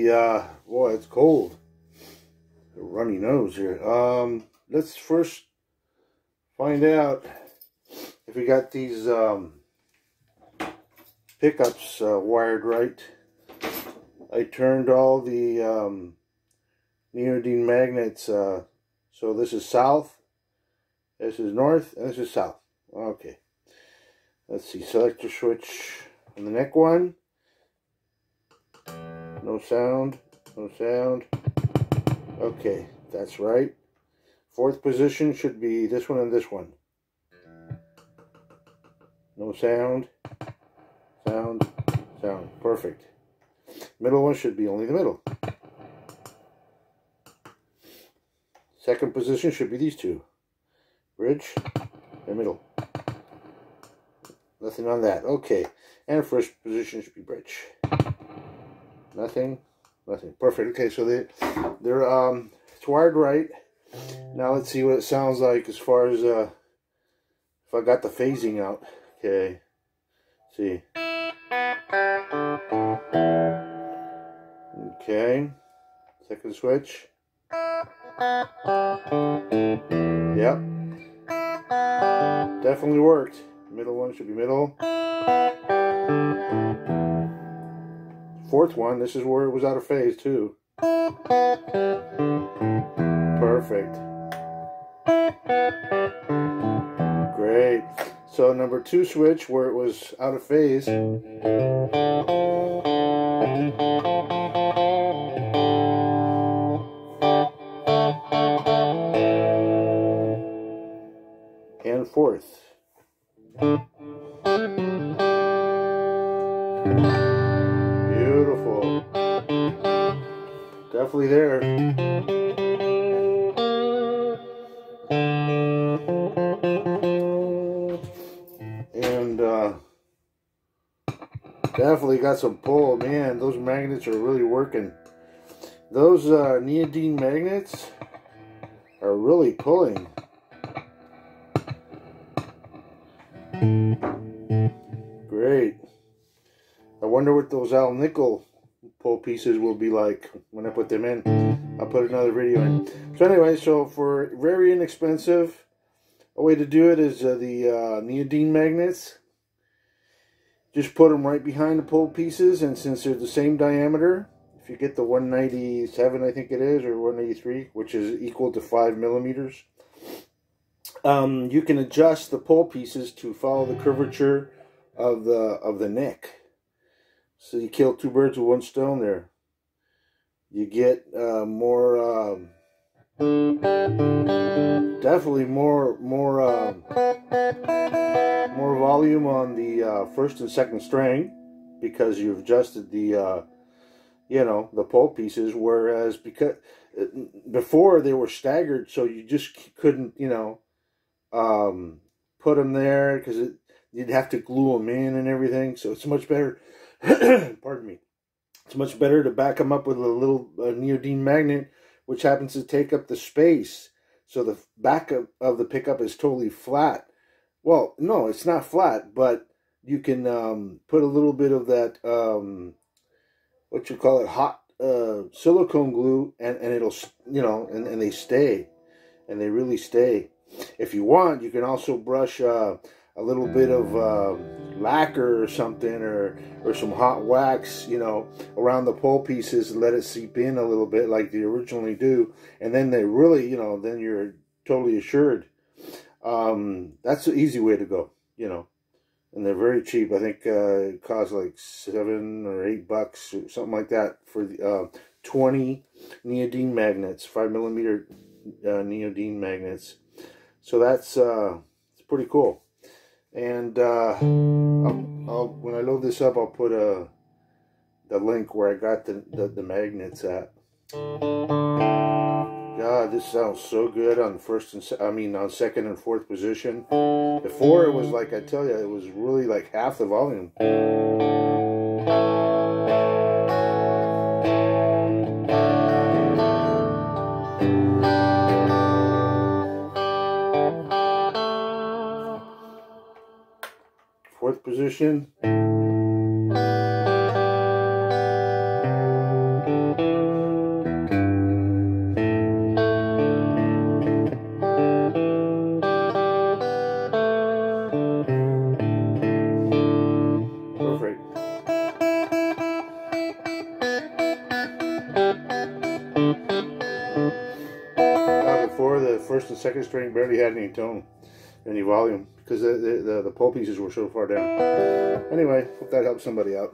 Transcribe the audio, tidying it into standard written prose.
Boy, it's cold. A runny nose here. Let's first find out if we got these pickups wired right. I turned all the neodine magnets. So this is south, this is north, and this is south. Okay. Let's see. Selector switch on the neck one. No sound. No sound. Okay, that's right. Fourth position should be this one and this one. No sound. Sound. Sound. Perfect. Middle one should be only the middle. Second position should be these two. Bridge and middle. Nothing on that. Okay. And first position should be bridge. Nothing. Nothing. Perfect. Okay, so they're it's wired right. Now let's see what it sounds like as far as if I got the phasing out. Okay. Let's see. Okay. Second switch. Yep. Definitely worked. Middle one should be middle. Fourth one, this is where it was out of phase too. Perfect. Great. So number 2 switch where it was out of phase. And fourth. Beautiful. Definitely there. And definitely got some pull. Man, those magnets are really working. Those neodine magnets are really pulling. Great. I wonder what those Al nickel pull pieces will be like when I put them in. I'll put another video in. So anyway, so for very inexpensive, a way to do it is the neodine magnets. Just put them right behind the pull pieces, and since they're the same diameter, if you get the 197, I think it is, or 183, which is equal to 5 millimeters, you can adjust the pull pieces to follow the curvature of the neck. So you kill 2 birds with 1 stone there. You get definitely more volume on the first and second string because you've adjusted the the pull pieces, whereas because before they were staggered, so you just couldn't put them there because you'd have to glue them in and everything. So it's much better. Pardon me. It's much better to back them up with a little neodine magnet, which happens to take up the space. So the back of the pickup is totally flat. Well, no, it's not flat, but you can put a little bit of that, what you call it, hot silicone glue, and it'll, and they stay. And they really stay. If you want, you can also brush a little bit of lacquer or something, or some hot wax, around the pull pieces and let it seep in a little bit like they originally do. And then they really, then you're totally assured. That's the easy way to go, And they're very cheap. I think it costs like $7 or $8 or something like that for the 20 neodine magnets, 5 millimeter neodine magnets. So that's it's pretty cool. And I'll when I load this up, I'll put the link where I got the magnets at. God, this sounds so good on on second and fourth position. Before it was like, I tell you, it was really like half the volume. Fourth position. first and second string barely had any tone, any volume, because the pole pieces were so far down. Anyway, hope that helps somebody out.